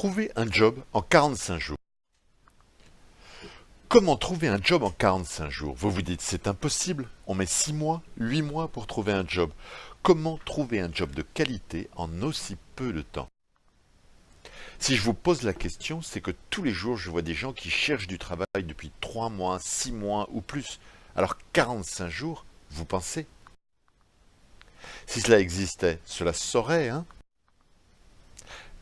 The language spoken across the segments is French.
Trouver un job en 45 jours. Comment trouver un job en 45 jours? Vous vous dites, c'est impossible, on met 6 mois, 8 mois pour trouver un job. Comment trouver un job de qualité en aussi peu de temps? Si je vous pose la question, c'est que tous les jours, je vois des gens qui cherchent du travail depuis 3 mois, 6 mois ou plus. Alors 45 jours, vous pensez? Si cela existait, cela se saurait, hein?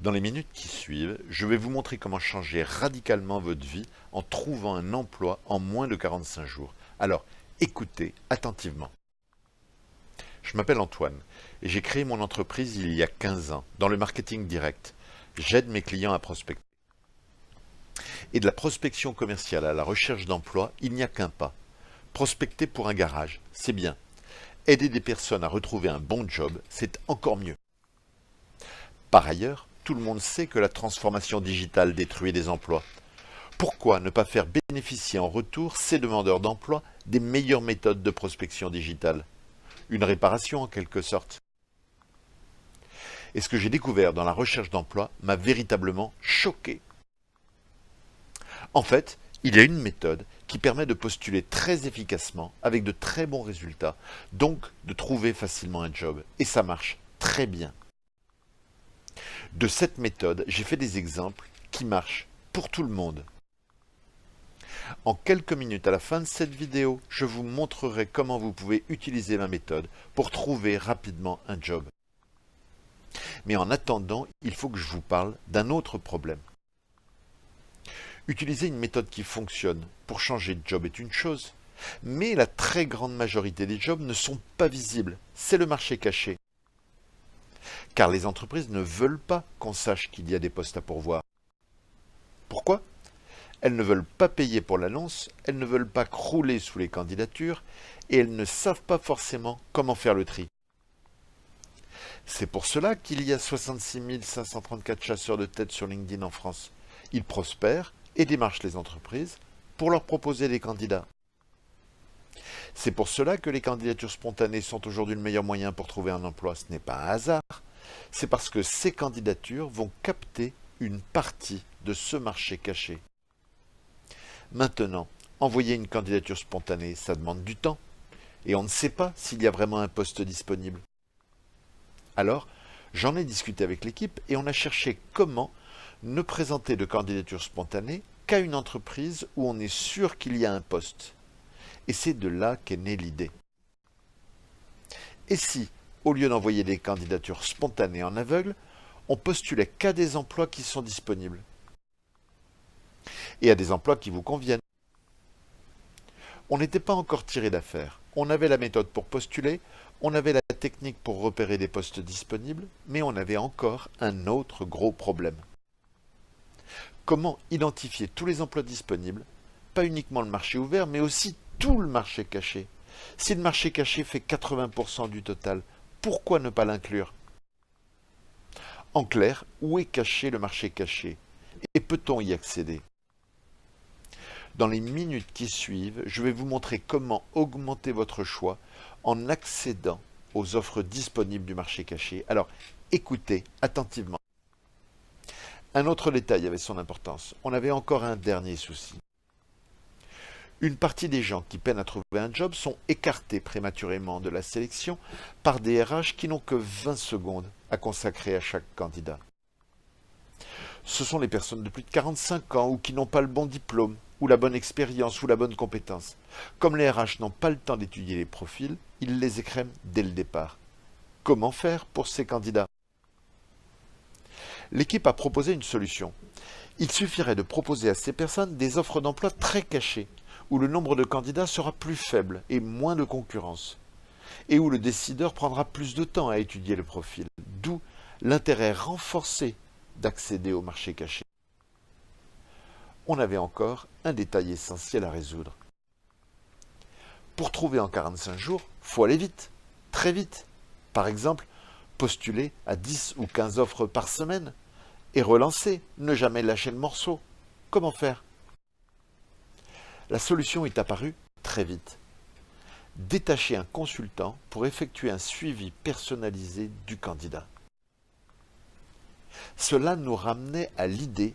Dans les minutes qui suivent, je vais vous montrer comment changer radicalement votre vie en trouvant un emploi en moins de 45 jours. Alors, écoutez attentivement. Je m'appelle Antoine et j'ai créé mon entreprise il y a 15 ans dans le marketing direct. J'aide mes clients à prospecter. Et de la prospection commerciale à la recherche d'emploi, il n'y a qu'un pas. Prospecter pour un garage, c'est bien. Aider des personnes à retrouver un bon job, c'est encore mieux. Par ailleurs, tout le monde sait que la transformation digitale détruit des emplois. Pourquoi ne pas faire bénéficier en retour ces demandeurs d'emploi des meilleures méthodes de prospection digitale? Une réparation en quelque sorte. Et ce que j'ai découvert dans la recherche d'emploi m'a véritablement choqué. En fait, il y a une méthode qui permet de postuler très efficacement avec de très bons résultats, donc de trouver facilement un job. Et ça marche très bien. De cette méthode, j'ai fait des exemples qui marchent pour tout le monde. En quelques minutes à la fin de cette vidéo, je vous montrerai comment vous pouvez utiliser ma méthode pour trouver rapidement un job. Mais en attendant, il faut que je vous parle d'un autre problème. Utiliser une méthode qui fonctionne pour changer de job est une chose, mais la très grande majorité des jobs ne sont pas visibles. C'est le marché caché. Car les entreprises ne veulent pas qu'on sache qu'il y a des postes à pourvoir. Pourquoi? Elles ne veulent pas payer pour l'annonce, elles ne veulent pas crouler sous les candidatures et elles ne savent pas forcément comment faire le tri. C'est pour cela qu'il y a 66 534 chasseurs de tête sur LinkedIn en France. Ils prospèrent et démarchent les entreprises pour leur proposer des candidats. C'est pour cela que les candidatures spontanées sont aujourd'hui le meilleur moyen pour trouver un emploi. Ce n'est pas un hasard. C'est parce que ces candidatures vont capter une partie de ce marché caché. Maintenant, envoyer une candidature spontanée, ça demande du temps. Et on ne sait pas s'il y a vraiment un poste disponible. Alors, j'en ai discuté avec l'équipe et on a cherché comment ne présenter de candidature spontanée qu'à une entreprise où on est sûr qu'il y a un poste. Et c'est de là qu'est née l'idée. Et si, au lieu d'envoyer des candidatures spontanées en aveugle, on postulait qu'à des emplois qui sont disponibles et à des emplois qui vous conviennent? On n'était pas encore tiré d'affaire. On avait la méthode pour postuler, on avait la technique pour repérer des postes disponibles, mais on avait encore un autre gros problème. Comment identifier tous les emplois disponibles, pas uniquement le marché ouvert, mais aussi tout le marché caché? Si le marché caché fait 80% du total, pourquoi ne pas l'inclure? En clair, où est caché le marché caché? Et peut-on y accéder? Dans les minutes qui suivent, je vais vous montrer comment augmenter votre choix en accédant aux offres disponibles du marché caché. Alors, écoutez attentivement. Un autre détail avait son importance. On avait encore un dernier souci. Une partie des gens qui peinent à trouver un job sont écartés prématurément de la sélection par des RH qui n'ont que 20 secondes à consacrer à chaque candidat. Ce sont les personnes de plus de 45 ans ou qui n'ont pas le bon diplôme, ou la bonne expérience, ou la bonne compétence. Comme les RH n'ont pas le temps d'étudier les profils, ils les écrèment dès le départ. Comment faire pour ces candidats? L'équipe a proposé une solution. Il suffirait de proposer à ces personnes des offres d'emploi très cachées, où le nombre de candidats sera plus faible et moins de concurrence, et où le décideur prendra plus de temps à étudier le profil, d'où l'intérêt renforcé d'accéder au marché caché. On avait encore un détail essentiel à résoudre. Pour trouver en 45 jours, il faut aller vite, très vite. Par exemple, postuler à 10 ou 15 offres par semaine et relancer, ne jamais lâcher le morceau. Comment faire? La solution est apparue très vite. Détacher un consultant pour effectuer un suivi personnalisé du candidat. Cela nous ramenait à l'idée,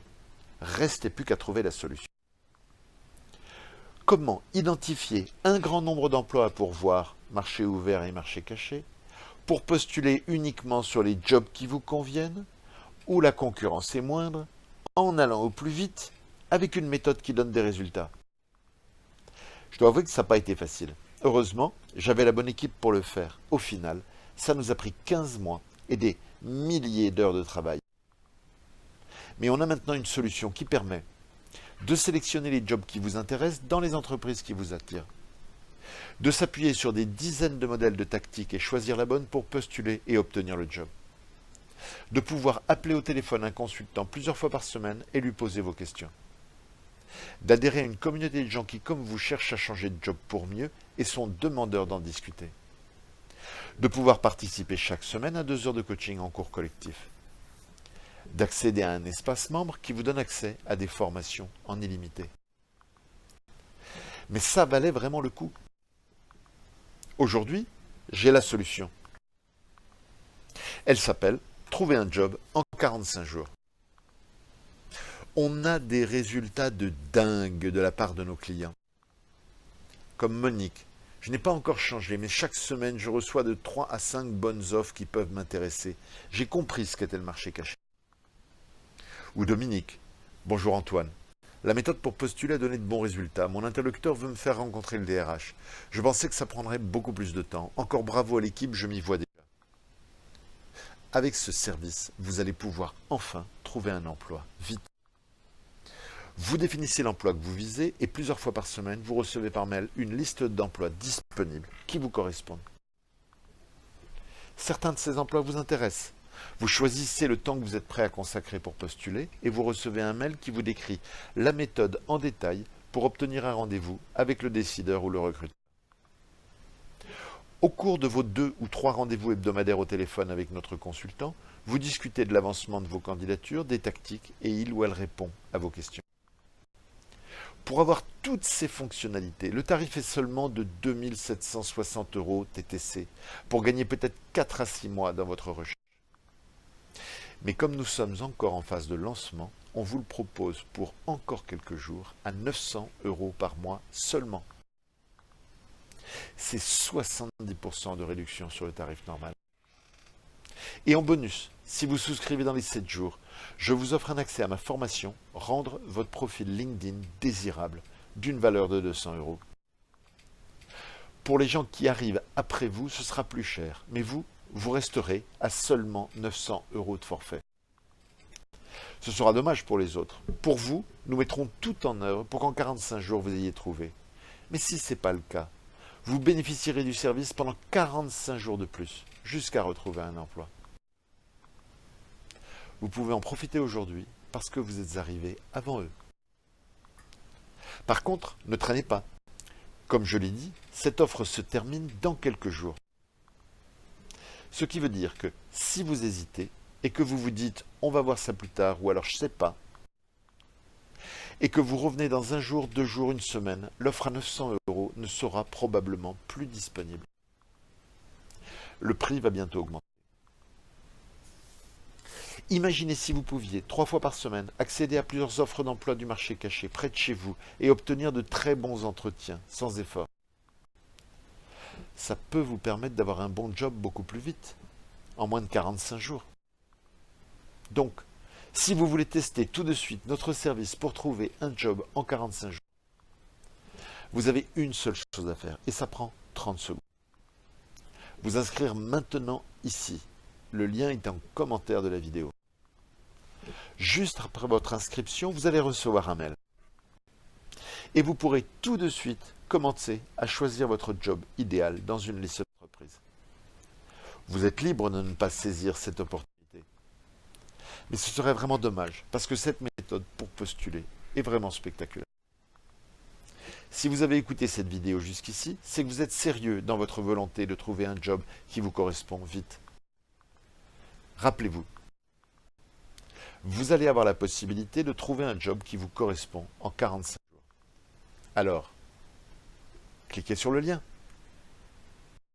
restait plus qu'à trouver la solution. Comment identifier un grand nombre d'emplois à pourvoir, marché ouvert et marché caché, pour postuler uniquement sur les jobs qui vous conviennent, où la concurrence est moindre, en allant au plus vite, avec une méthode qui donne des résultats. Je dois avouer que ça n'a pas été facile. Heureusement, j'avais la bonne équipe pour le faire. Au final, ça nous a pris 15 mois et des milliers d'heures de travail. Mais on a maintenant une solution qui permet de sélectionner les jobs qui vous intéressent dans les entreprises qui vous attirent, de s'appuyer sur des dizaines de modèles de tactiques et choisir la bonne pour postuler et obtenir le job, de pouvoir appeler au téléphone un consultant plusieurs fois par semaine et lui poser vos questions, d'adhérer à une communauté de gens qui, comme vous, cherchent à changer de job pour mieux et sont demandeurs d'en discuter, de pouvoir participer chaque semaine à 2 heures de coaching en cours collectif, d'accéder à un espace membre qui vous donne accès à des formations en illimité. Mais ça valait vraiment le coup. Aujourd'hui, j'ai la solution. Elle s'appelle « Trouver un job en 45 jours ». On a des résultats de dingue de la part de nos clients. Comme Monique, je n'ai pas encore changé, mais chaque semaine, je reçois de 3 à 5 bonnes offres qui peuvent m'intéresser. J'ai compris ce qu'était le marché caché. Ou Dominique. Bonjour Antoine. La méthode pour postuler a donné de bons résultats. Mon interlocuteur veut me faire rencontrer le DRH. Je pensais que ça prendrait beaucoup plus de temps. Encore bravo à l'équipe, je m'y vois déjà. Avec ce service, vous allez pouvoir enfin trouver un emploi, vite. Vous définissez l'emploi que vous visez et plusieurs fois par semaine, vous recevez par mail une liste d'emplois disponibles qui vous correspondent. Certains de ces emplois vous intéressent. Vous choisissez le temps que vous êtes prêt à consacrer pour postuler et vous recevez un mail qui vous décrit la méthode en détail pour obtenir un rendez-vous avec le décideur ou le recruteur. Au cours de vos 2 ou 3 rendez-vous hebdomadaires au téléphone avec notre consultant, vous discutez de l'avancement de vos candidatures, des tactiques et il ou elle répond à vos questions. Pour avoir toutes ces fonctionnalités, le tarif est seulement de 2 760 € TTC pour gagner peut-être 4 à 6 mois dans votre recherche. Mais comme nous sommes encore en phase de lancement, on vous le propose pour encore quelques jours à 900 € par mois seulement. C'est 70% de réduction sur le tarif normal. Et en bonus, si vous souscrivez dans les 7 jours, je vous offre un accès à ma formation « Rendre votre profil LinkedIn désirable » d'une valeur de 200 €. Pour les gens qui arrivent après vous, ce sera plus cher, mais vous resterez à seulement 900 € de forfait. Ce sera dommage pour les autres. Pour vous, nous mettrons tout en œuvre pour qu'en 45 jours vous ayez trouvé. Mais si ce n'est pas le cas, vous bénéficierez du service pendant 45 jours de plus, jusqu'à retrouver un emploi. Vous pouvez en profiter aujourd'hui parce que vous êtes arrivé avant eux. Par contre, ne traînez pas. Comme je l'ai dit, cette offre se termine dans quelques jours. Ce qui veut dire que si vous hésitez et que vous vous dites « on va voir ça plus tard » ou alors « je ne sais pas » et que vous revenez dans 1 jour, 2 jours, 1 semaine, l'offre à 900 € ne sera probablement plus disponible. Le prix va bientôt augmenter. Imaginez si vous pouviez, 3 fois par semaine, accéder à plusieurs offres d'emploi du marché caché près de chez vous et obtenir de très bons entretiens, sans effort. Ça peut vous permettre d'avoir un bon job beaucoup plus vite, en moins de 45 jours. Donc, si vous voulez tester tout de suite notre service pour trouver un job en 45 jours, vous avez une seule chose à faire et ça prend 30 secondes. Vous inscrire maintenant ici. Le lien est en commentaire de la vidéo. Juste après votre inscription, vous allez recevoir un mail. Et vous pourrez tout de suite commencer à choisir votre job idéal dans une liste d'entreprises. Vous êtes libre de ne pas saisir cette opportunité. Mais ce serait vraiment dommage, parce que cette méthode pour postuler est vraiment spectaculaire. Si vous avez écouté cette vidéo jusqu'ici, c'est que vous êtes sérieux dans votre volonté de trouver un job qui vous correspond vite. Rappelez-vous, vous allez avoir la possibilité de trouver un job qui vous correspond en 45 jours. Alors, cliquez sur le lien.